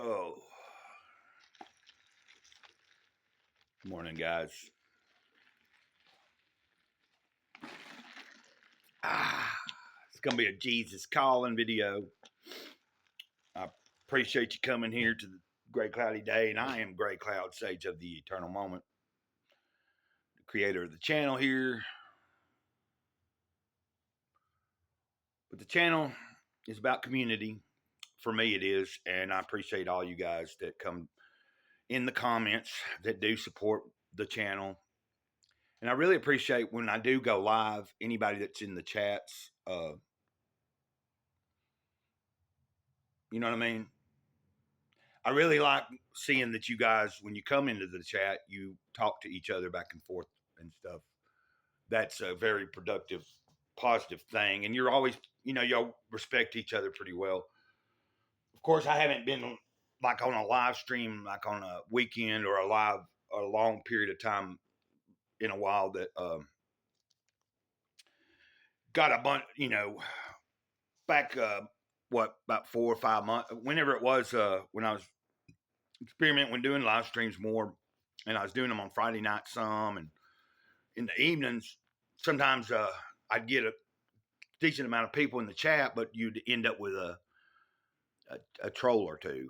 Oh, good morning, guys. It's gonna be a Jesus calling video. I appreciate you coming here to the great cloudy day, and I am Great Cloud Sage of the Eternal Moment, the creator of the channel here. But the channel is about community. For me, it is, and I appreciate all you guys that come in the comments that do support the channel. And I really appreciate when I do go live, anybody that's in the chats. You know what I mean? I really like seeing that you guys, when you come into the chat, you talk to each other back and forth and stuff. That's a very productive, positive thing. And you're always, y'all respect each other pretty well. Of course, I haven't been like on a live stream, like on a weekend or a long period of time in a while that got a bunch, back, about 4 or 5 months, whenever it was, when I was experimenting when doing live streams more, and I was doing them on Friday night some, and in the evenings sometimes I'd get a decent amount of people in the chat, but you'd end up with a troll or two,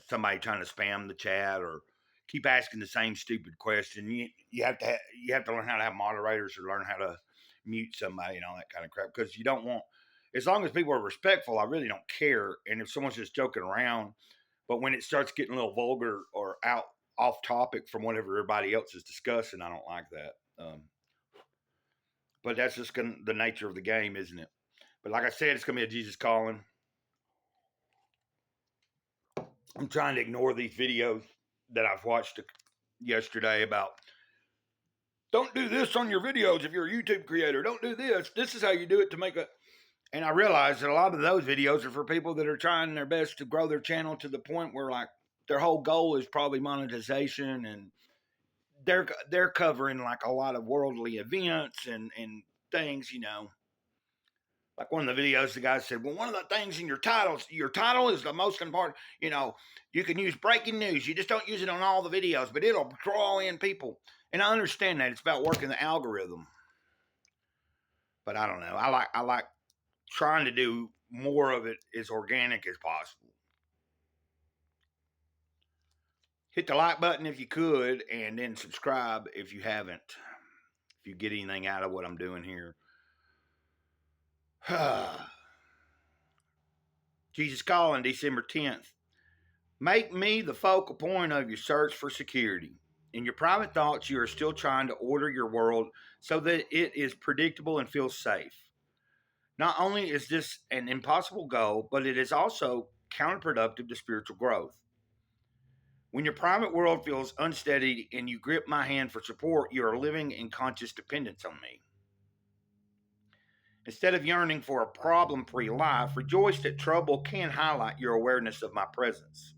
somebody trying to spam the chat or keep asking the same stupid question. You have to learn how to have moderators or learn how to mute somebody and all that kind of crap, because you don't want, as long as people are respectful, I really don't care. And if someone's just joking around, but when it starts getting a little vulgar or off topic from whatever everybody else is discussing, I don't like that. But that's just the nature of the game, isn't it? But like I said, it's gonna be a Jesus calling. I'm trying to ignore these videos that I've watched yesterday about don't do this on your videos if you're a YouTube creator. Don't do this. This is how you do it to make a. And I realize that a lot of those videos are for people that are trying their best to grow their channel to the point where, like, their whole goal is probably monetization, and they're covering like a lot of worldly events and things, Like one of the videos, the guy said, well, one of the things in your title is the most important. You can use breaking news. You just don't use it on all the videos, but it'll draw in people. And I understand that it's about working the algorithm. But I don't know. I like trying to do more of it as organic as possible. Hit the like button if you could, and then subscribe if you haven't. If you get anything out of what I'm doing here. Jesus calling, December 10th. Make me the focal point of your search for security. In your private thoughts, you are still trying to order your world so that it is predictable and feels safe. Not only is this an impossible goal, but it is also counterproductive to spiritual growth. When your private world feels unsteady and you grip my hand for support, you are living in conscious dependence on me. Instead of yearning for a problem-free life, rejoice that trouble can highlight your awareness of my presence.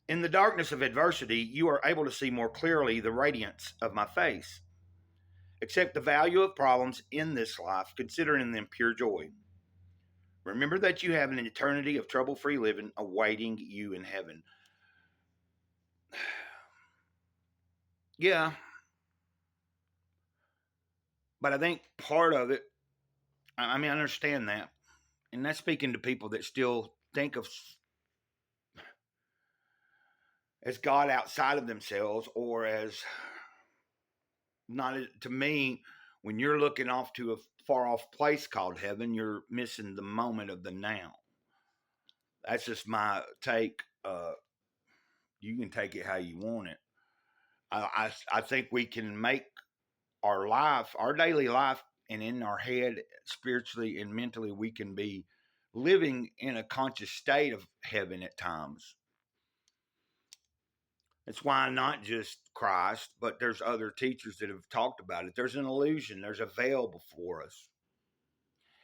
In the darkness of adversity, you are able to see more clearly the radiance of my face. Accept the value of problems in this life, considering them pure joy. Remember that you have an eternity of trouble-free living awaiting you in heaven. Yeah. But I think part of it, I understand that. And that's speaking to people that still think of as God outside of themselves, or as not, to me, when you're looking off to a far off place called heaven, you're missing the moment of the now. That's just my take. You can take it how you want it. I think we can make our life, our daily life, and in our head, spiritually and mentally, we can be living in a conscious state of heaven at times. It's why not just Christ, but there's other teachers that have talked about it. There's an illusion. There's a veil before us.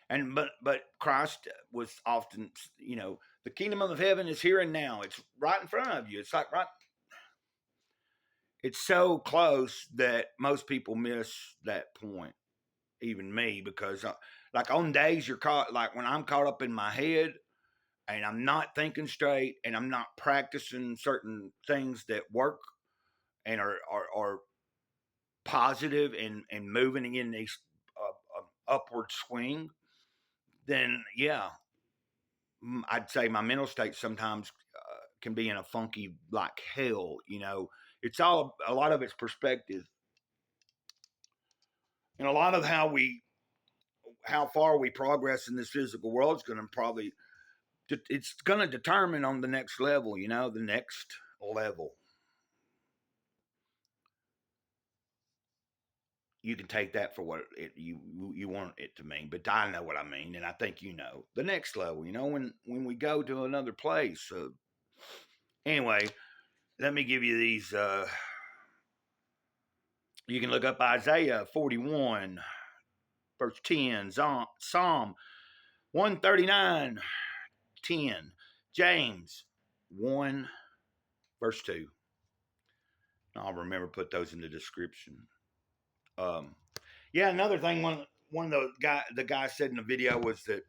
And but Christ was often, the kingdom of heaven is here and now. It's right in front of you. It's like right. It's so close that most people miss that point, even me, because like on days you're caught, like when I'm caught up in my head, and I'm not thinking straight, and I'm not practicing certain things that work and are positive and moving in a upward swing, then yeah, I'd say my mental state sometimes can be in a funky like hell. It's all a lot of it's perspective, and a lot of how far we progress in this physical world is going to probably it's going to determine on the next level. The next level. You can take that for what you want it to mean, but I know what I mean, and I think the next level. When we go to another place. Anyway, let me give you these. You can look up Isaiah 41, verse 10, Psalm 139, 10, James 1, verse 2. I'll remember put those in the description. Yeah, another thing. One of the guy said in the video was that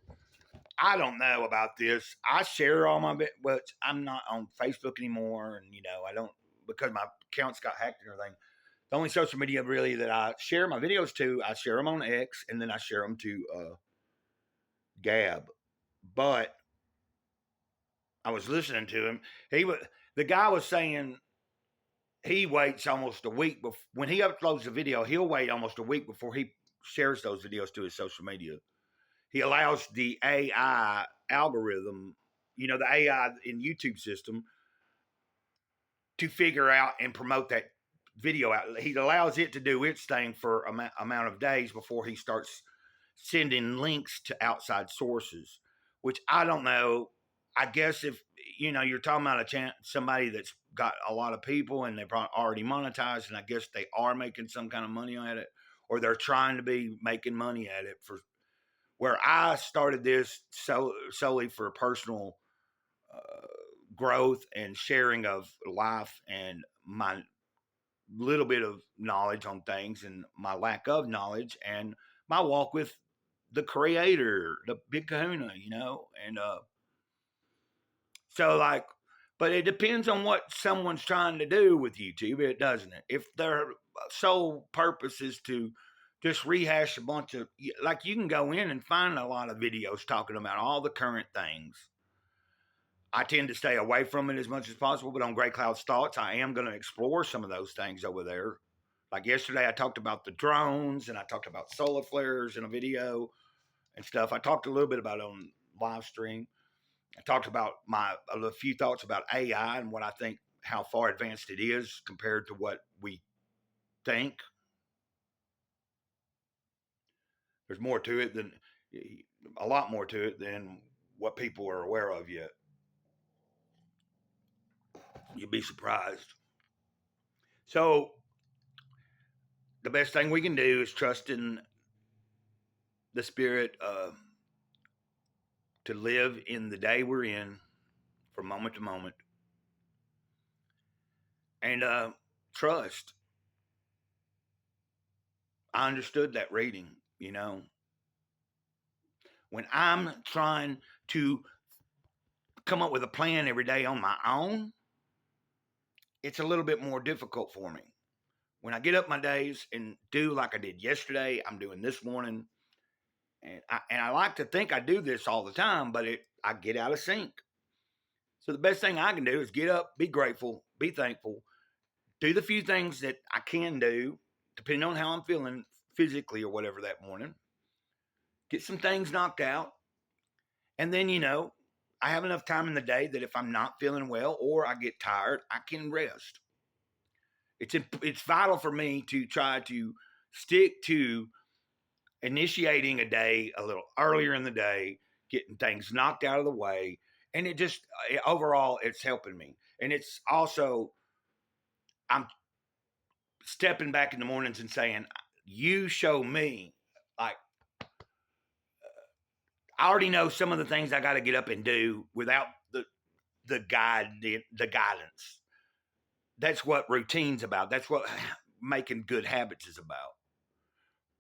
I don't know about this. I share all my bit, but I'm not on Facebook anymore, and I don't because my accounts got hacked and everything. The only social media really that I share my videos to, I share them on X, and then I share them to Gab. But I was listening to him. The guy was saying he waits almost a week before when he uploads a video. He'll wait almost a week before he shares those videos to his social media. He allows the AI algorithm, the AI in YouTube system, to figure out and promote that video out. He allows it to do its thing for amount of days before he starts sending links to outside sources, which I don't know. I guess if you're talking about somebody that's got a lot of people and they're already monetized, and I guess they are making some kind of money at it, or they're trying to be making money at it. For where I started this solely for personal growth and sharing of life and my little bit of knowledge on things and my lack of knowledge and my walk with the creator, the big kahuna, and so like, but it depends on what someone's trying to do with YouTube, it doesn't it? If their sole purpose is to just rehash a bunch of, like, you can go in and find a lot of videos talking about all the current things. I tend to stay away from it as much as possible, but on Great Cloud's Thoughts, I am going to explore some of those things over there. Like yesterday, I talked about the drones and I talked about solar flares in a video and stuff. I talked a little bit about it on live stream. I talked about a few thoughts about AI and what I think, how far advanced it is compared to what we think. There's more to it than a lot more to it than what people are aware of yet. You'd be surprised. So the best thing we can do is trust in the spirit to live in the day we're in from moment to moment and trust. I understood that reading, when I'm trying to come up with a plan every day on my own, it's a little bit more difficult for me. When I get up my days and do like I did yesterday, I'm doing this morning, and I like to think I do this all the time, but I get out of sync. So the best thing I can do is get up, be grateful, be thankful, do the few things that I can do, depending on how I'm feeling physically or whatever that morning, get some things knocked out, and then, I have enough time in the day that if I'm not feeling well or I get tired, I can rest. It's vital for me to try to stick to initiating a day a little earlier in the day, getting things knocked out of the way, and overall it's helping me. And it's also, I'm stepping back in the mornings and saying, you show me, like, I already know some of the things I got to get up and do without the guidance. That's what routine's about. That's what making good habits is about.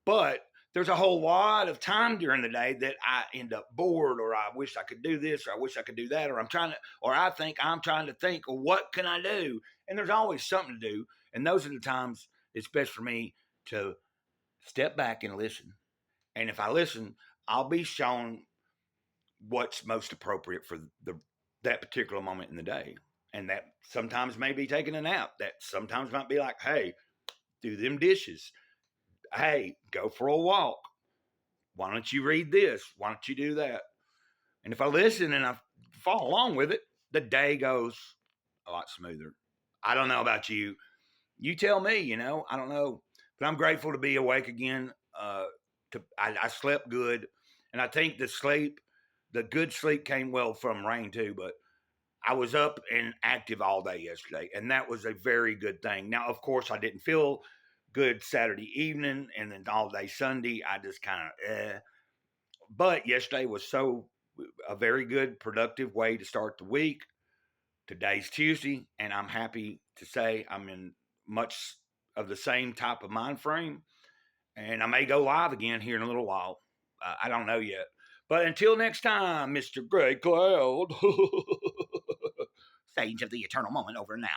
But there's a whole lot of time during the day that I end up bored, or I wish I could do this, or I wish I could do that, or I think I'm trying to think, well, what can I do? And there's always something to do. And those are the times it's best for me to step back and listen. And if I listen, I'll be shown what's most appropriate for that particular moment in the day. And that sometimes may be taking a nap. That sometimes might be like, hey, do them dishes. Hey, go for a walk. Why don't you read this? Why don't you do that? And if I listen and I follow along with it, the day goes a lot smoother. I don't know about you. You tell me, I don't know. But I'm grateful to be awake again. I slept good. And I think the good sleep came well from rain too. But I was up and active all day yesterday. And that was a very good thing. Now, of course, I didn't feel good Saturday evening. And then all day Sunday, I just kind of, But yesterday was a very good, productive way to start the week. Today's Tuesday, and I'm happy to say I'm in much of the same type of mind frame. And I may go live again here in a little while. I don't know yet. But until next time, Mr. Gray Cloud, Sage of the Eternal Moment over now.